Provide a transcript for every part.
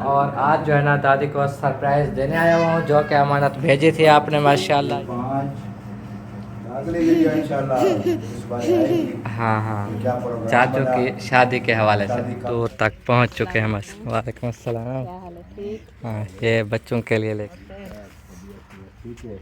और आज जो है ना दादी को सरप्राइज़ देने आया हुआ हूँ, जो कि अमानत भेजी थी आपने माशाल्लाह। हाँ हाँ, क्या प्रोग्राम चाचू बना की शादी के हवाले से शादी का। दूर तक पहुँच चुके हैं बस। वालेकुम अस्सलाम। क्या हाल है? ठीक। हाँ, ये बच्चों के लिए लेके ठीक है।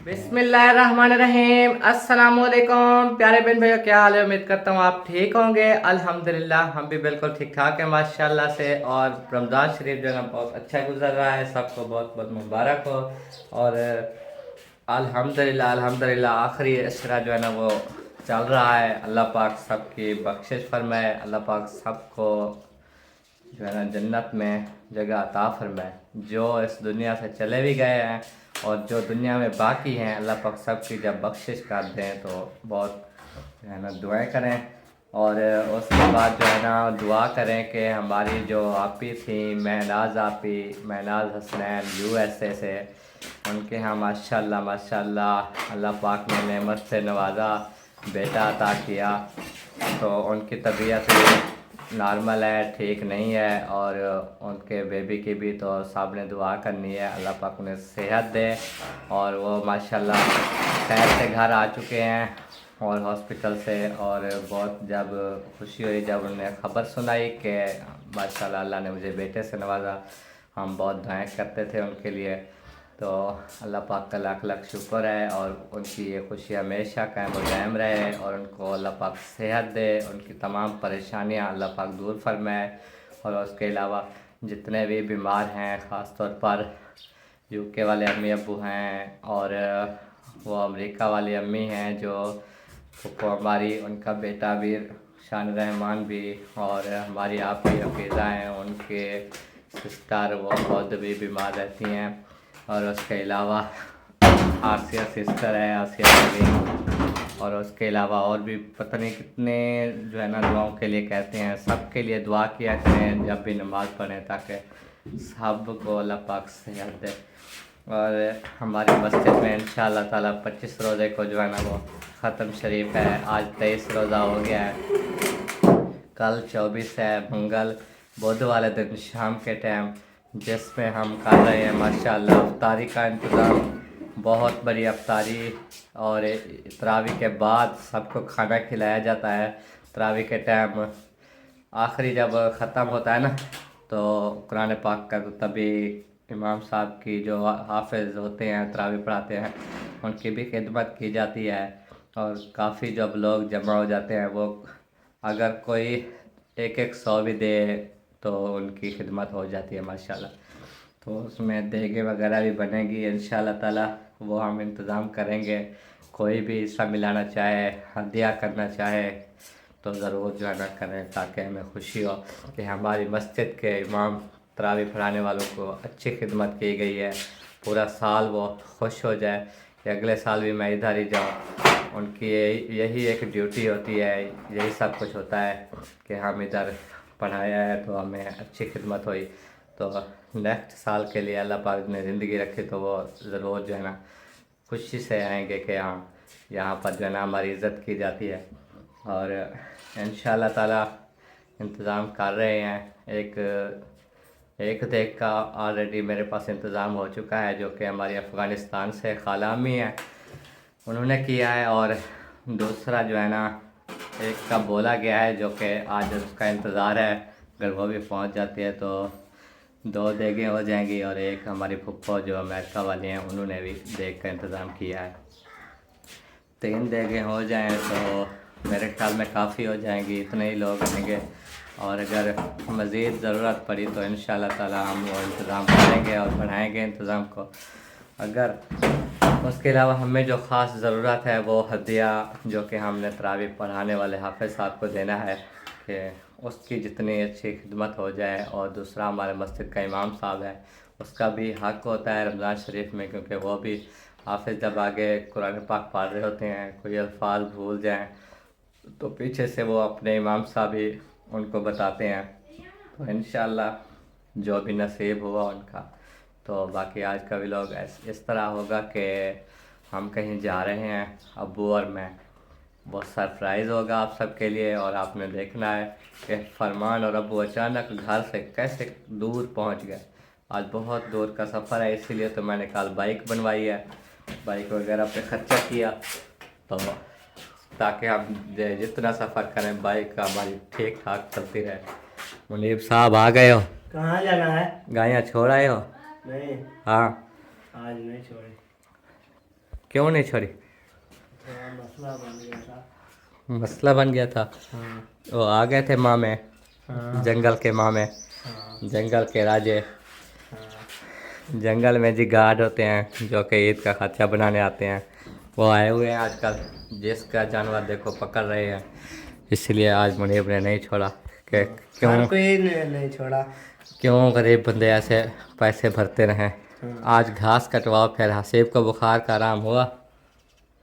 बिस्मिल्लाहिर्रहमानिर्रहीम। अस्सलाम वालेकुम प्यारे बहन भैया, क्या हाल है? उम्मीद करता हूँ आप ठीक होंगे। अल्हम्दुलिल्लाह हम भी बिल्कुल ठीक ठाक हैं माशाल्लाह से। और रमज़ान शरीफ जो है ना बहुत अच्छा गुजर रहा है, सबको बहुत बहुत मुबारक हो। और अल्हम्दुलिल्लाह अल्हम्दुलिल्लाह आखिरी अशरा जो है ना वो चल रहा है। अल्लाह पाक सबकी बख्शिश फरमाए, अल्लाह पाक सबको जो है ना जन्नत में जगह अता फरमाए। जो इस दुनिया से चले भी गए हैं और जो दुनिया में बाकी हैं, अल्लाह पाक सबकी जब बख्शिश कर दें तो बहुत जो है ना दुआएं करें। और उसके बाद जो है ना दुआ करें कि हमारी जो आपी थी महनाज आपी, महनाज हसनैन USA से, उनके यहाँ माशाल्लाह माशाल्लाह अल्लाह पाक ने नेमत से नवाजा, बेटा अता किया। तो उनकी तबीयत नॉर्मल है, ठीक नहीं है। और उनके बेबी की भी तो साहब ने दुआ करनी है, अल्लाह पाक उन्हें सेहत दे। और वो माशाल्लाह खैर से घर आ चुके हैं और हॉस्पिटल से। और बहुत जब खुशी हुई जब उन्हें ख़बर सुनाई कि माशाल्लाह अल्लाह ने मुझे बेटे से नवाजा। हम बहुत दुआएं करते थे उनके लिए। तो अल्लाह पाक का लाख लाख शुक्र है और उनकी ये खुशी हमेशा कायम व दायम रहे और उनको अल्लाह पाक सेहत दे, उनकी तमाम परेशानियां अल्लाह पाक दूर फरमाए। और उसके अलावा जितने भी बीमार हैं, ख़ास तौर पर UK वाले अम्मी अब्बू हैं और वो अमेरिका वाली अम्मी हैं जो फुप्पो हमारी, उनका बेटा भी शान रहमान भी, और हमारी आप भी हफीज़ा हैं, उनके सिस्टर वो खुद भी बीमार रहती हैं। और उसके अलावा आसिया सिस्टर है, आसिया नवीन। और उसके अलावा और भी पता नहीं कितने जो है ना दुआओं के लिए कहते हैं। सब के लिए दुआ किया करें जब भी नमाज़ पढ़ें, ताकि सब को अल्लाह पाक सेहत दे। और हमारी मस्जिद में इंशाअल्लाह ताला 25 रोज़े को जो है ना वो ख़त्म शरीफ है। आज 23 रोज़ा हो गया है, कल 24 है, मंगल बुध वाले दिन शाम के टाइम, जिसमें हम कर रहे हैं माशाल्लाह अफ्तारी का इंतज़ाम। बहुत बड़ी अफ्तारी। और तरावी के बाद सबको खाना खिलाया जाता है। तरावी के टाइम आखिरी जब ख़त्म होता है ना तो कुरान पाक का, तो तभी इमाम साहब की जो हाफिज़ होते हैं तरावी पढ़ाते हैं, उनकी भी खिदमत की जाती है। और काफ़ी जब लोग जमा हो जाते हैं, वो अगर कोई एक एक सौ भी दे तो उनकी खिदमत हो जाती है माशाल्लाह। तो उसमें देगे वगैरह भी बनेगी इंशाल्लाह ताला, वो हम इंतज़ाम करेंगे। कोई भी हिस्सा मिलाना चाहे, हदिया करना चाहे तो ज़रूर जो है ना करें, ताकि हमें खुशी हो कि हमारी मस्जिद के इमाम तरावी पढ़ाने वालों को अच्छी खिदमत की गई है। पूरा साल वो खुश हो जाए कि अगले साल भी मैं इधर ही जाऊँ। उनकी यही एक ड्यूटी होती है, यही सब कुछ होता है कि हम इधर पढ़ाया है तो हमें अच्छी खिदमत हुई। तो नेक्स्ट साल के लिए अल्लाह पाक ने ज़िंदगी रखी तो वो ज़रूर जो है ना खुशी से आएंगे कि हाँ यहाँ पर जो है ना हमारी इज़्ज़त की जाती है। और इंशाअल्लाह ताला इंतज़ाम कर रहे हैं। एक देख का ऑलरेडी मेरे पास इंतज़ाम हो चुका है, जो कि हमारी अफ़गानिस्तान से खाला अम्मी है, उन्होंने किया है। और दूसरा जो है ना एक का बोला गया है, जो कि आज उसका इंतज़ार है। अगर वो भी पहुंच जाती है तो 2 देगें हो जाएंगी। और एक हमारी फुप्पो जो अमेरिका वाली हैं, उन्होंने भी देग का इंतज़ाम किया है। 3 देगें हो जाएं तो मेरे ख्याल में काफ़ी हो जाएंगी, इतने ही लोग रहेंगे। और अगर मज़ीद ज़रूरत पड़ी तो इंशाअल्लाह ताला हम वो इंतज़ाम करेंगे और बढ़ाएंगे इंतज़ाम को। अगर उसके अलावा हमें जो ख़ास ज़रूरत है वो हदिया, जो कि हमने तरावी पढ़ाने वाले हाफिज़ साहब को देना है, कि उसकी जितनी अच्छी खिदमत हो जाए। और दूसरा हमारे मस्जिद का इमाम साहब है, उसका भी हक़ होता है रमज़ान शरीफ में, क्योंकि वो भी हाफिज़ जब आगे कुरान पाक पढ़ रहे होते हैं, कोई अल्फाज भूल जाएं तो पीछे से वो अपने इमाम साहब ही उनको बताते हैं। तो इंशाअल्लाह जो भी नसीब हुआ उनका। तो बाकी आज का व्लॉग इस तरह होगा कि हम कहीं जा रहे हैं, अब्बू और मैं। बहुत सरप्राइज़ होगा आप सबके लिए और आपने देखना है कि फरमान और अब्बू अचानक घर से कैसे दूर पहुंच गए। आज बहुत दूर का सफ़र है, इसीलिए तो मैंने कल बाइक बनवाई है, बाइक वगैरह पे खर्चा किया तो ताकि हम जितना सफ़र करें बाइक का हमारी ठीक ठाक चलती रहे। मुनीब साहब आ गए हो? कहाँ जाना है? गायें छोड़ आए हो? नहीं, हाँ, आज नहीं छोड़ी। क्यों नहीं छोड़ी? थोड़ा मसला बन गया था। मसला बन गया था। हाँ वो आ गए थे मामे, हाँ जंगल के मामे, हाँ जंगल के राजे। हाँ। जंगल में जी गार्ड होते हैं जो कि ईद का खर्चा बनाने आते हैं, वो आए हुए हैं आजकल। जिसका जानवर देखो पकड़ रहे हैं, इसलिए आज मुनीब ने नहीं छोड़ा कि हर क्यों कोई नहीं छोड़ा। क्यों गरीब बंदे ऐसे पैसे भरते रहें। हाँ। आज घास कटवाओ। फिर हसीब को बुखार का आराम हुआ?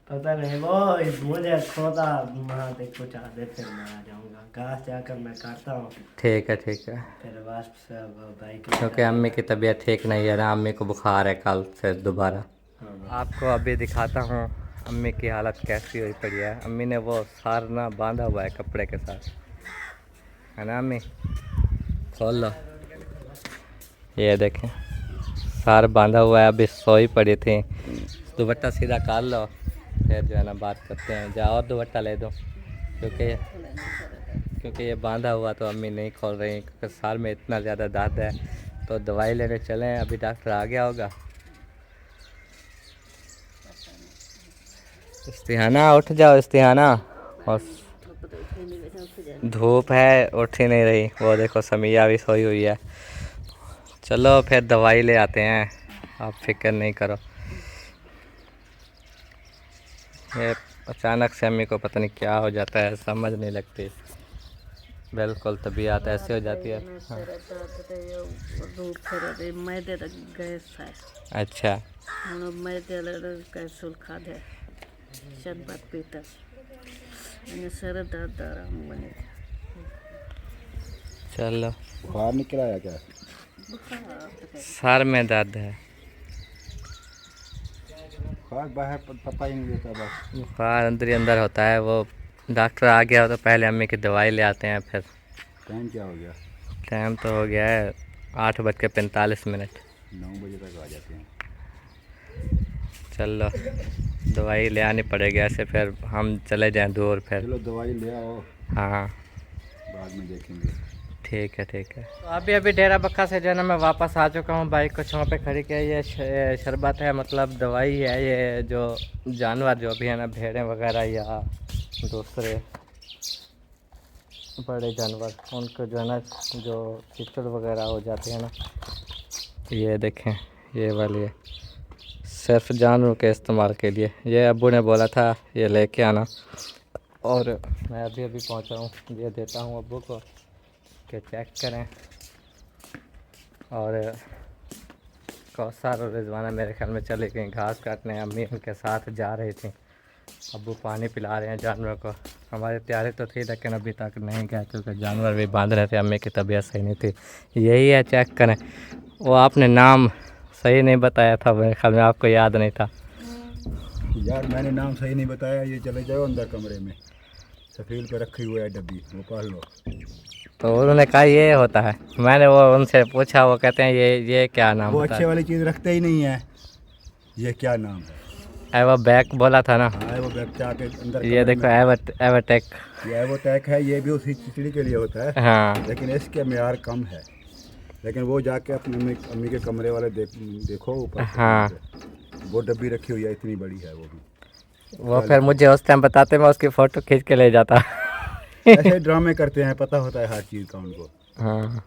पता नहीं, वो मुझे खोदा वहाँ देख कुछ आधे, फिर मैं आ जाऊँगा। घास जाकर मैं काटता हूँ, ठीक है ठीक है, फिर वापस से बाइक। क्योंकि अम्मी की तबीयत ठीक नहीं है ना, अम्मी को बुखार है कल से दोबारा। हाँ। आपको अभी दिखाता हूँ अम्मी की हालत कैसी हुई पड़ी है। अम्मी ने वो सार ना बांधा हुआ है कपड़े के साथ, है ना अम्मी? खोल लो, ये देखें सार बांधा हुआ है। अभी सोई पड़ी थी। दुपट्टा सीधा काट लो, फिर जो है ना बात करते हैं। जाओ और दुपट्टा ले दो, क्योंकि ये बांधा हुआ तो अम्मी नहीं खोल रही, क्योंकि सार में इतना ज़्यादा दर्द है। तो दवाई लेने चलें, अभी डॉक्टर आ गया होगा। इस्तिहाना उठ जाओ, इस्तिहाना। और धूप है, उठ ही नहीं रही। वो देखो समिया भी सोई हुई है। चलो फिर दवाई ले आते हैं, आप फिक्र नहीं करो। ये अचानक से अम्मी को पता नहीं क्या हो जाता है, समझ नहीं लगती। बिल्कुल तबीयत ऐसे हो जाती है। हाँ। अच्छा, चलो। बाहर निकल आया क्या? सर में दर्द है, बाहर बाहर पता ही नहीं देता बस। बुखार अंदर ही अंदर होता है। वो डॉक्टर आ गया तो पहले अम्मी की दवाई ले आते हैं फिर। टाइम क्या हो गया? टाइम तो हो गया है 8:45। 9 बजे तक आ जाते हैं। चलो दवाई ले आनी पड़ेगी, ऐसे फिर हम चले जाएं दूर फिर। चलो दवाई ले आओ, हाँ बाद में देखेंगे। ठीक है ठीक है। तो अभी डेरा बक्का से जो है ना मैं वापस आ चुका हूँ। बाइक को छाँव पे खड़ी किया। ये शरबत है, मतलब दवाई है। ये जो जानवर जो भी है ना, भेड़ें वगैरह या दूसरे बड़े जानवर, उनको जो है ना जो कीचड़ वगैरह हो जाते हैं ना, ये देखें ये वाली है, सिर्फ जानवरों के इस्तेमाल के लिए। ये अब्बू ने बोला था ये लेके आना, और मैं अभी पहुंचा हूँ। ये देता हूँ अब्बू को कि चेक करें। और कौसर और रिजवाना मेरे ख्याल में चले गए घास काटने, अम्मी उनके साथ जा रही थी। अब्बू पानी पिला रहे हैं जानवरों को। हमारी तैयारी तो थी लेकिन अभी तक नहीं गए, क्योंकि जानवर भी बांध रहे थे, अम्मी की तबीयत सही नहीं थी। यही है, चेक करें। वो आपने नाम सही नहीं बताया था, मेरे ख्याल में आपको याद नहीं था। यार मैंने नाम सही नहीं बताया। ये चले जाओ अंदर कमरे में, सफील पे रखी हुई है डब्बी, वो पाल लो। तो उन्होंने कहा ये होता है। मैंने वो उनसे पूछा, वो कहते हैं ये क्या नाम वो होता अच्छे है? वाली चीज़ रखते ही नहीं है। ये क्या नाम है? एवो बैक बोला था ना। हाँ वो बच्चा के अंदर ये देखो एवरटेक। ये एवोटेक है। ये भी उसी चिचड़ी के लिए होता है, हाँ लेकिन इसके म्यार कम है। लेकिन वो जाके अपनी अम्मी के कमरे वाले देखो ऊपर। हाँ। वो डब्बी रखी हुई है, इतनी बड़ी है वो भी। वो फिर मुझे उस टाइम बताते, मैं उसकी फ़ोटो खींच के ले जाता। ऐसे ड्रामे करते हैं, पता होता है हर चीज़ का उनको। हाँ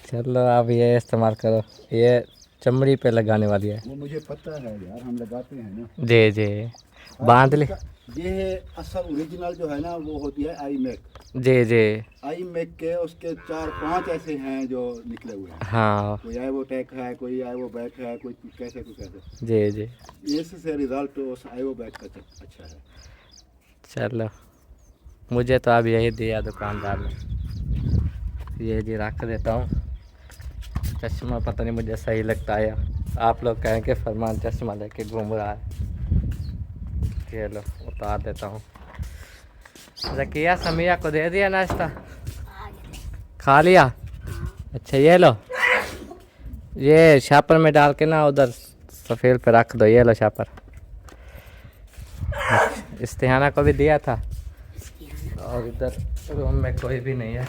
चलो अब ये इस्तेमाल करो, ये चमड़ी पे लगाने वाली है। वो मुझे पता है यार, हम लगाते हैं ना। जी जी, बांध ली। ये है असल ओरिजिनल जो है ना, वो होती है आई मैक। जी जी आई मैक के उसके 4-5 ऐसे हैं जो निकले हुए हैं। हाँ कोई आई वो टैक है, कोई आई वो बैक है, कोई कैसे कोई कैसे। जी जी। इससे रिजल्ट उस आई वो बैक का अच्छा है। चलो मुझे तो अब यही दिया दुकानदार ने, ये जी रख देता हूँ। चश्मा पता नहीं मुझे सही लगता है, आप लोग कहें कि फरमान चश्मा लेके घूम रहा है। ये लो उतार देता हूँ। जकिया समिया को दे दिया नाश्ता? खा लिया? अच्छा ये लो, ये शापर में डाल के ना उधर सफ़ेद पे रख दो। ये लो शापर। इस्तिहाना को भी दिया था। और इधर रूम में कोई भी नहीं है।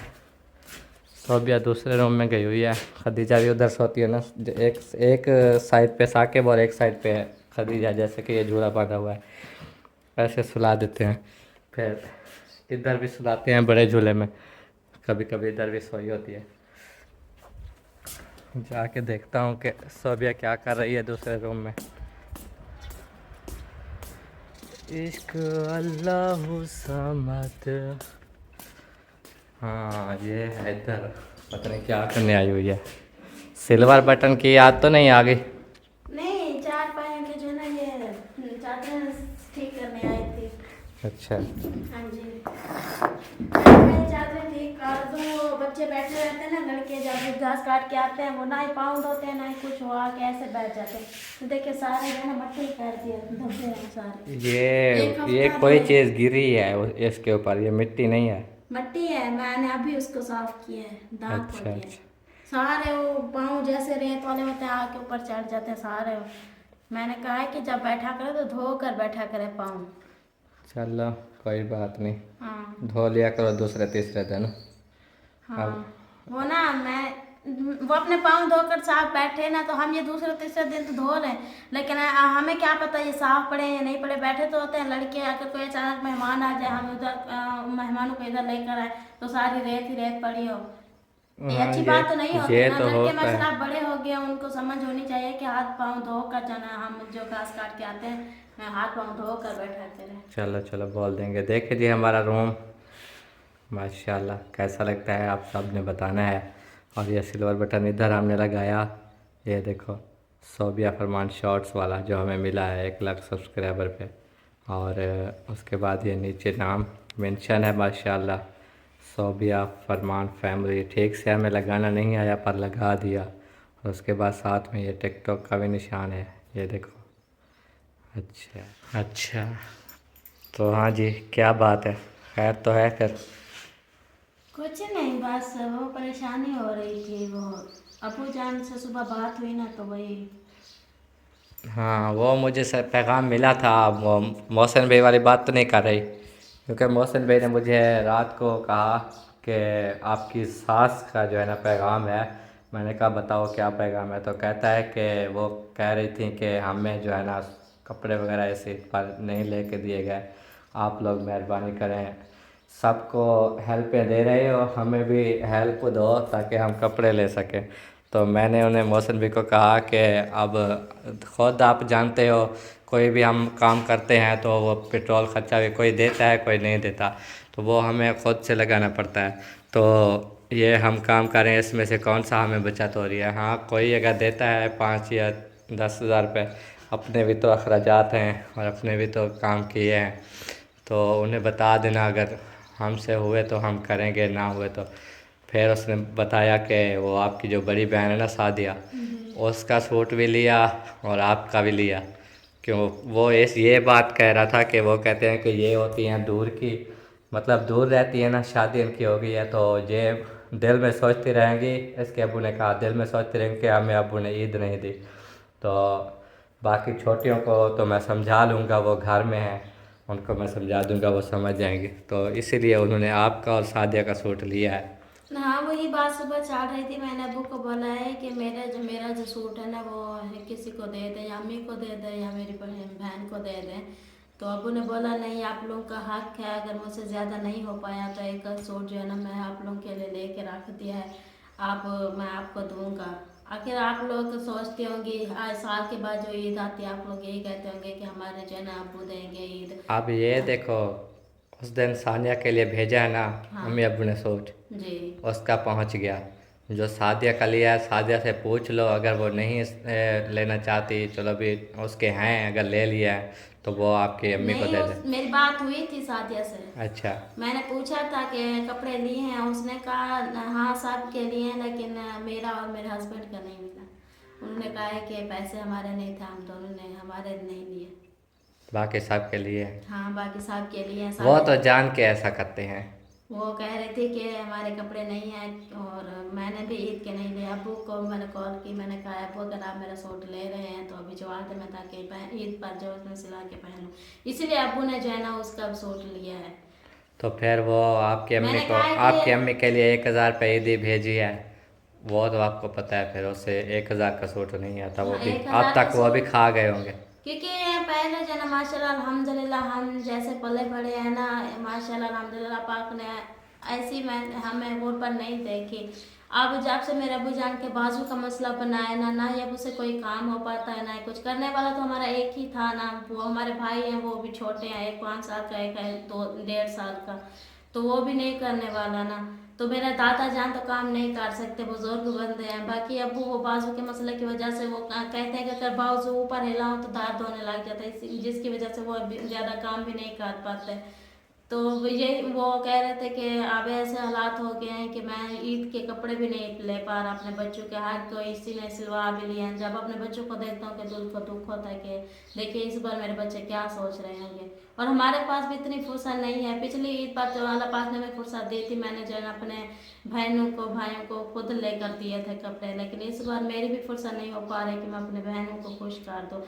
सोबिया दूसरे रूम में गई हुई है। खदीजा भी उधर सोती है ना, एक साइड पे साकिब और एक साइड पे है खदीजा। जैसे कि ये जूड़ा बांधा हुआ है, ऐसे सुला देते हैं। फिर इधर भी सुलाते हैं बड़े झूले में। कभी कभी इधर भी सोई होती है। जाके देखता हूँ कि सोबिया क्या कर रही है दूसरे रूम में। इश्क अल्लाह समद। हाँ ये है इधर, पता नहीं क्या करने आई हुई है। सिल्वर बटन की याद तो नहीं आ गई? नहीं, चार पाए के जो ना ये चादर ठीक करने आई थी। अच्छा हाँ जी, मैं चादर ठीक कर दूँ। बच्चे बैठे रहते हैं ना, लड़के जब घास काट के आते हैं वो ना ही पाँव धोते हैं ना ही कुछ हुआ के ऐसे बैठ जाते हैं। तो देखिए सारे जो है ना मट्टी कर दिए, धब्बे हैं सारे। ये कोई चीज़ गिरी है इसके ऊपर, ये मिट्टी नहीं है। मट्टी है, मैंने अभी उसको साफ किया है, दांत अच्छा खोल के। अच्छा। सारे वो पाँव जैसे रेत वाले होते हैं आके ऊपर चढ़ जाते हैं सारे। मैंने कहा है कि जब बैठा करे तो धो कर बैठा करे पाँव। चलो कोई बात नहीं, हाँ धो लिया करो दूसरे तीसरे दिन। हाँ, अब वो ना वो अपने पाँव धोकर साफ बैठे ना, तो हम ये दूसरे तीसरे दिन तो धो रहे हैं। लेकिन हमें क्या पता ये साफ पड़े या नहीं पड़े। बैठे तो होते हैं लड़के, अगर कोई अचानक मेहमान आ जाए, हम उधर मेहमानों को इधर लेकर आए तो सारी रेत ही रेत पड़ी हो, ये हाँ, अच्छी बात तो नहीं होती ये ना। तो लड़के होता है। माशाल्लाह बड़े हो गए, उनको समझ होनी चाहिए कि हाथ पाँव धोकर जाना। हम जो घास काट के आते हैं हाथ पाँव धोकर बैठा करें। चलो चलो बोल देंगे। देख लीजिए हमारा रूम, माशाल्लाह कैसा लगता है आप सब ने बताना है। और ये सिल्वर बटन इधर हमने लगाया, ये देखो सोबिया फरमान शॉर्ट्स वाला जो हमें मिला है 1 लाख सब्सक्राइबर पे। और उसके बाद ये नीचे नाम मेंशन है माशाल्लाह, सोबिया फरमान फैमिली। ठीक से हमें लगाना नहीं आया पर लगा दिया। और उसके बाद साथ में ये टिकटॉक का भी निशान है, ये देखो। अच्छा अच्छा, तो हाँ जी क्या बात है, खैर तो है फिर? कुछ नहीं, बस वो परेशानी हो रही थी। वो अबू जान से सुबह बात हुई ना, तो वही। हाँ वो मुझे पैगाम मिला था। वो मोहसिन भाई वाली बात तो नहीं कर रही? क्योंकि मोहसिन भाई ने मुझे रात को कहा कि आपकी सास का जो है ना पैगाम है। मैंने कहा बताओ क्या पैगाम है? तो कहता है कि वो कह रही थी कि हमें जो है ना कपड़े वगैरह ऐसे पर नहीं लेके दिए गए, आप लोग मेहरबानी करें, सबको हेल्पें दे रहे हो, हमें भी हेल्प दो ताकि हम कपड़े ले सकें। तो मैंने उन्हें मोहसिन भाई को कहा कि अब ख़ुद आप जानते हो कोई भी हम काम करते हैं तो वो पेट्रोल ख़र्चा भी कोई देता है कोई नहीं देता, तो वो हमें ख़ुद से लगाना पड़ता है। तो ये हम काम करें इसमें से कौन सा हमें बचत हो रही है? हाँ कोई अगर देता है 5 या 10 हज़ार रुपये, अपने भी तो अखराजात हैं और अपने भी तो काम किए हैं, तो उन्हें बता देना अगर हमसे हुए तो हम करेंगे, ना हुए तो। फिर उसने बताया कि वो आपकी जो बड़ी बहन है ना सादिया, उसका सूट भी लिया और आपका भी लिया। क्यों वो ये बात कह रहा था कि वो कहते हैं कि ये होती हैं दूर की, मतलब दूर रहती है ना, शादी इनकी हो गई है तो ये दिल में सोचती रहेंगी। इसके अबू ने कहा दिल में सोचती रहेंगी कि हमें अबू ने ईद नहीं दी। तो बाकी छोटियों को तो मैं समझा लूँगा, वो घर में हैं, उनको मैं समझा दूँगा, वो समझ जाएंगे। तो इसीलिए उन्होंने आपका और सादिया का सूट लिया है। हाँ वही बात सुबह चल रही थी। मैंने अबू को बोला है कि मेरा जो सूट है ना वो किसी को दे दे, या अम्मी को दे दे या मेरी बहन को दे दे। तो अबू ने बोला नहीं, आप लोगों का हक है, अगर मुझसे ज़्यादा नहीं हो पाया तो एक सूट जो है ना मैं आप लोगों के लिए लेके रख दिया है, मैं आपको दूंगा। आखिर आप लोग सोचते होंगे साल के बाद जो ईद आती है आप लोग यही कहते होंगे कि हमारे जो है ना अबू देंगे ईद। अब ये देखो उस दिन सानिया के लिए भेजा है ना हाँ मम्मी अबू ने सूट, जी। उसका पहुंच गया। जो सादिया का लिया है सादिया से पूछ लो, अगर वो नहीं लेना चाहती चलो भी उसके हैं, अगर ले लिया है तो वो आपकी अम्मी को नहीं, दे दे। मेरी बात हुई थी सादिया से। अच्छा मैंने पूछा था कि कपड़े लिए हैं, उसने कहा हाँ सब के लिए हैं, लेकिन मेरा और मेरे हस्बैंड का नहीं मिला। उन्होंने कहा है कि पैसे हमारे नहीं थे, हम दोनों ने हमारे नहीं लिए। बाकी सब के लिए। हाँ बाकी सब के लिए हैं, वो सब तो जान के ऐसा करते हैं। वो कह रहे थे कि हमारे कपड़े नहीं हैं, और मैंने भी ईद के नहीं लिए। अबू को मैंने कॉल की, मैंने कहा अबू अगर आप मेरा सूट ले रहे हैं तो अभी भिजवा दें, मैं ताकि ईद पर जो उसमें सिला के पहनूँ। इसीलिए अबू ने जो है ना उसका सूट लिया है। तो फिर वो आपकी अम्मी मैंने को, कहा है कि- आपकी अम्मी के लिए 1000 रुपये ईदी भेजी है, वो तो आपको पता है। फिर उससे 1000 का सूट नहीं आता, वो हाँ, भी 1000 अब तक का वो भी सूट। खा गए होंगे। क्योंकि पहले जो ना माशाल्लाह अल्हम्दुलिल्लाह हम जैसे पले बड़े हैं ना, माशाल्लाह अल्हम्दुलिल्लाह पाक ने ऐसी मैं हमें वो पर नहीं देखी। अब जब से मेरे अबू जान के बाजू का मसला बनाया ना ही अब उसे कोई काम हो पाता है, ना ही कुछ करने वाला। तो हमारा एक ही था ना, वो हमारे भाई हैं, वो भी छोटे हैं, एक 5 साल का, एक है 1.5 साल का, तो वो भी नहीं करने वाला ना। तो मेरा दादा जान तो काम नहीं कर सकते, बुजुर्ग बंदे हैं। बाकी अबू वो बाजू के मसले की वजह से वो कहते हैं कि अगर बाजू ऊपर हिलाऊं तो दर्द होने लग जाता है, जिसकी वजह से वो ज़्यादा काम भी नहीं कर पाते। तो ये वो कह रहे थे कि अब ऐसे हालात हो गए हैं कि मैं ईद के कपड़े भी नहीं ले पा रहा अपने बच्चों के। हर कोई इसी ने सिलवा भी लिए हैं। जब अपने बच्चों को देखता हूँ कि दिल को दुख होता है कि देखिए इस बार मेरे बच्चे क्या सोच रहे होंगे। और हमारे पास भी इतनी फुर्सत नहीं है। पिछली ईद पर तो अल्लाह पाक ने हमें फुर्सत दी थी, मैंने जो है ना अपने बहनों को भाइयों को खुद लेकर दिए थे कपड़े। लेकिन इस बार मेरी भी फुर्सत नहीं हो पा रही कि मैं अपने बहनों को खुश कर दूँ,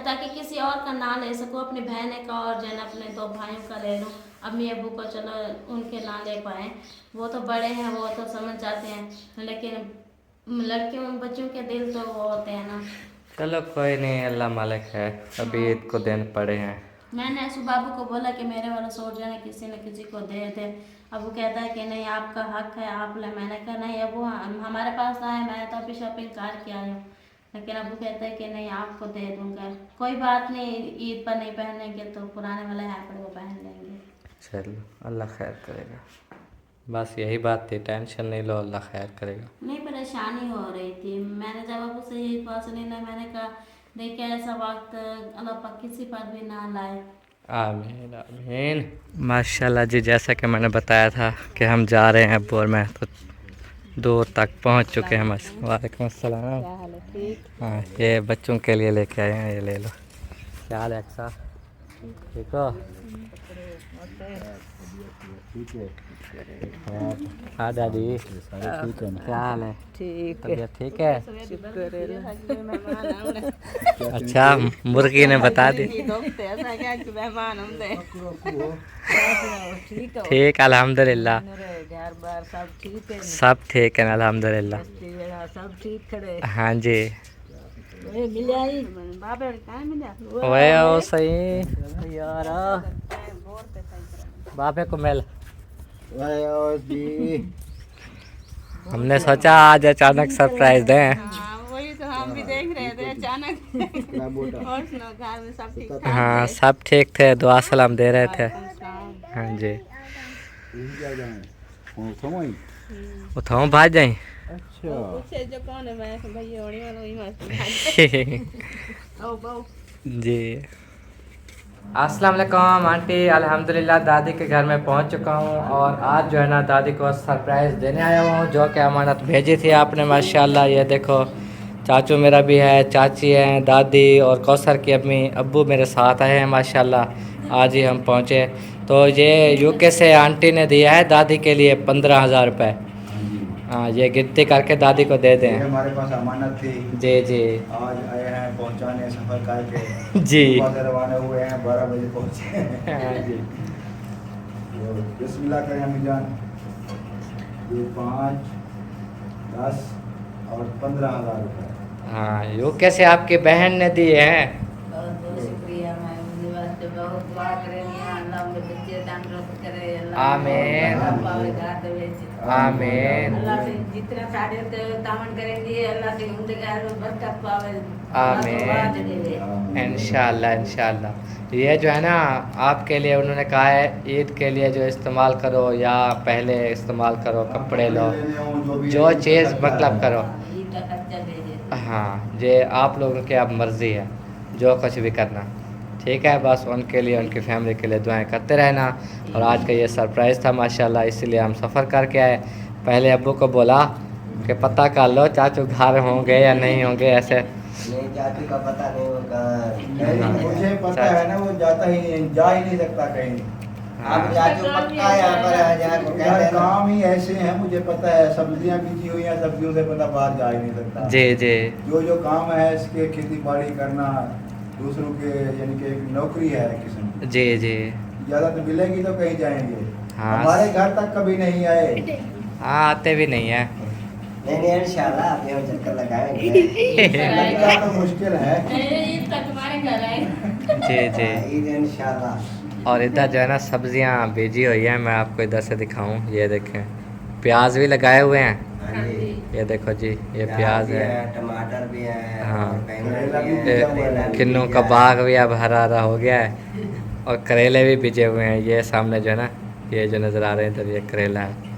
ताकि किसी और का ना ले सकूँ, अपनी बहन का और जो है ना अपने 2 भाइयों का ले लूँ। अम्मी अबू को चलो उनके ना ले पाए, वो तो बड़े हैं, वो तो समझ जाते हैं, लेकिन लड़कियों बच्चों के दिल तो वो होते हैं ना। चलो कोई नहीं, अल्लाह मालिक है, अभी ईद को दिन पड़े हैं। मैंने सुबाबू को बोला कि मेरे वाला सूट जो है ना किसी न किसी को दे दे। अब वो कहता है कि नहीं आपका हक है, आप ले। मैंने कहा नहीं अब वो हमारे पास आए, मैं तो अभी शॉपिंग करके आई हूँ। लेकिन अब वो कहता है कि नहीं आपको दे दूँगा। कोई बात नहीं, ईद पर नहीं पहनेंगे तो पुराने वाले हैं पर वो पहन लेंगे। चलो अल्लाह खैर करेगा, बस यही बात थी, टेंशन नहीं लो, अल्लाह खैर करेगा। नहीं परेशानी हो रही थी, मैंने जब अब उसे यही बात सुनी ना, मैंने कहा देखिए ऐसा वक्त अल्लाह पाक किसी पर भी ना लाए। आमीन आमीन। माशाल्लाह जी, जैसा कि मैंने बताया था कि हम जा रहे हैं अब्बू और मैं, तो दूर तक पहुंच चुके हैं। वालेकुम अस्सलाम। हाँ, ये बच्चों के लिए लेके आए हैं, ये ले लो। क्या हाल है अक्सा, ठीक हो? ठीक है। हाँ दादी, ठीक है ना? क्या हाल है? ठीक तबीयत ठीक है? है। अच्छा, मुर्गी ने बता दी। ठीक अल्हम्दुलिल्लाह, सब ठीक है अल्हम्दुलिल्लाह। सब ठीक खड़े। हाँ जी, ओए ओ सही यार, बापे को मिल। हमने सोचा आज अचानक सरप्राइज दें। वही तो हम भी देख रहे थे अचानक। और सुनो घर में सब ठीक ठाक? हाँ सब ठीक थे, दुआ सलाम दे रहे थे। हाँ जी, उठाऊँ भाज जाए। अच्छा, पूछे जो कौन है, मैं भैया होने वाला वही मस्त। ओ बहु जी, अस्सलाम वालेकुम आंटी। अल्हम्दुलिल्लाह दादी के घर में पहुंच चुका हूं और आज जो है ना दादी को सरप्राइज़ देने आया हूं, जो कि अमानत भेजी थी आपने माशाल्लाह। ये देखो, चाचू मेरा भी है, चाची हैं, दादी और कौसर की अम्मी अब्बू मेरे साथ आए हैं माशाल्लाह। आज ही हम पहुंचे। तो ये यूके से आंटी ने दिया है दादी के लिए 15,000 रुपये। हाँ, ये गिनती करके दादी को दे ये दें। हमारे पास अमानत थी, जी जी आज आए हैं पहुंचाने, सफर करके जी। सुबह से रवाना हुए हैं, 12 बजे पहुंचे। हाँ जी, तो बिस्मिल्लाह करें अम्मी जान। ये 5, 10 और 15,000 रुपये। हाँ, यूके से आपकी बहन ने दिए हैं। बहुत बहुत शुक्रिया। मैं उनके वास्ते बहुत दुआ करेंगे, अल्लाह उनके बच्चे तंदुरुस्त करे, अल्लाह आमीन। आमीन अल्लाह से जितना सारे तामन करेंगे, अल्लाह से उनके घर में बरकत पावे। आमीन। इंशाअल्लाह इंशाअल्लाह। ये जो है ना आपके लिए उन्होंने कहा है, ईद के लिए जो इस्तेमाल करो या पहले इस्तेमाल करो, कपड़े लो, जो चीज़ मतलब करो। ईद का खर्चा भेजे। हाँ, ये आप लोगों की अब मर्ज़ी है, जो कुछ भी करना, ठीक है। बस उनके लिए, उनकी फैमिली के लिए दुआएं करते रहना। और आज का ये सरप्राइज़ था माशाल्लाह, इसीलिए हम सफ़र करके आए। पहले अब्बू को बोला कि पता कर लो चाचू घर होंगे या नहीं होंगे, ऐसे नहीं चाचू का पता नहीं वो कहाँ नहीं, मुझे पता है ना, वो जाता ही नहीं, जा ही नहीं सकता कहीं। अब चाचू पक्का यहाँ पर आ जाए को कह यार देना। काम ही ऐसे हैं, मुझे पता है, सब्जियां बीजी हुई हैं, सब्जियों से बंदा बाहर जा ही नहीं सकता। जी जी जो जो काम है इसके, खेती बाड़ी करना, दूसरों के यानी कि एक नौकरी है किस्म की। जी जी। ज़्यादा तो मिलेगी तो कहीं जाएंगे। हाँ। हमारे घर तक कभी नहीं आए। हाँ आते भी नहीं है। नहीं नहीं इंशाल्लाह आप यहाँ चक्कर लगाएंगे। लगता तो मुश्किल है। ईद तक हमारे घर आए। जी जी। ईद इंशाल्लाह। और इधर जो है ना सब्जियां बेची हुई हैं, मैं आपको इधर से दिखाऊं, ये देखें प्याज भी लगाए हुए हैं। हाँ जी। ये देखो जी, ये प्याज भी है। टमाटर भी है। हाँ। और बैंगन करेला भी भी है, बीजा हुआ है। करेला भी किन्नू बीजा का है। बाग भी अब हरा हरा हो गया है, और करेले भी बीजे हुए हैं। ये सामने जो है ना, ये जो नज़र आ रहे हैं इधर, ये करेला है।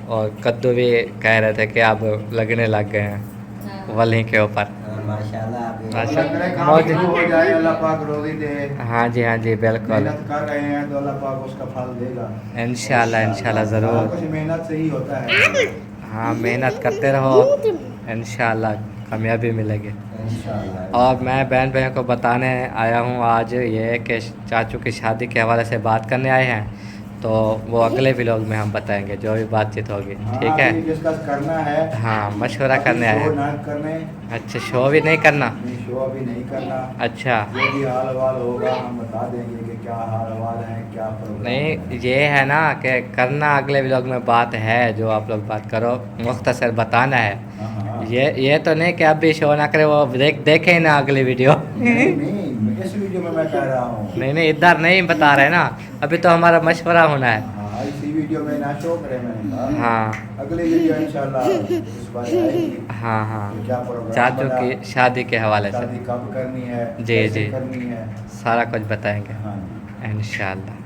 और कद्दू भी कह रहे थे कि अब लगने लग गए हैं वली के ऊपर। हाँ, माशाल्लाह आप ये- माशा- अल्लाह करे काम मौज- शुरू हो जाए, अल्लाह पाक रोज़ी दे। हाँ जी हाँ जी बिल्कुल। मेहनत कर रहे हैं तो अल्लाह पाक उसका फल देगा। इंशाल्लाह इंशाल्लाह सारा ज़रूर। कुछ मेहनत से ही होता है। हाँ मेहनत करते रहो, इंशाल्लाह कामयाबी मिलेगी। इंशाल्लाह। और मैं बहन भाइयों को बताने आया हूँ आज ये कि चाचू की शादी के हवाले से बात करने आए हैं, तो वो अगले व्लॉग में हम बताएंगे जो भी बातचीत होगी। ठीक है। अभी डिस्कस करना है। हाँ मशवरा करने आए शो हैं। ना करने, अच्छा शो भी नहीं करना। नहीं शो अभी नहीं करना। अच्छा जो भी हाल हवाल होगा हम बता देंगे कि क्या हाल हवाल है, क्या प्रोग्राम नहीं, है। ये है ना कि करना अगले व्लॉग में बात है, जो आप लोग बात करो, मुख्तसर बताना है। हाँ, हाँ। ये तो नहीं कि अभी शो ना करे, वो देखें ना अगली वीडियो। नहीं इस वीडियो में मैं कह रहा हूँ। नहीं इधर नहीं बता रहे ना, अभी तो हमारा मशवरा होना है। हाँ इसी वीडियो में ना शो करें, मैंने कहा। हाँ अगली वीडियो इंशाल्लाह इस बार आएगी। हाँ हाँ, कि क्या प्रोग्राम चाचू बना, की शादी के हवाले से शादी कब करनी है, जी, कैसे जी। करनी है। सारा कुछ बताएंगे हाँ इंशाल्लाह।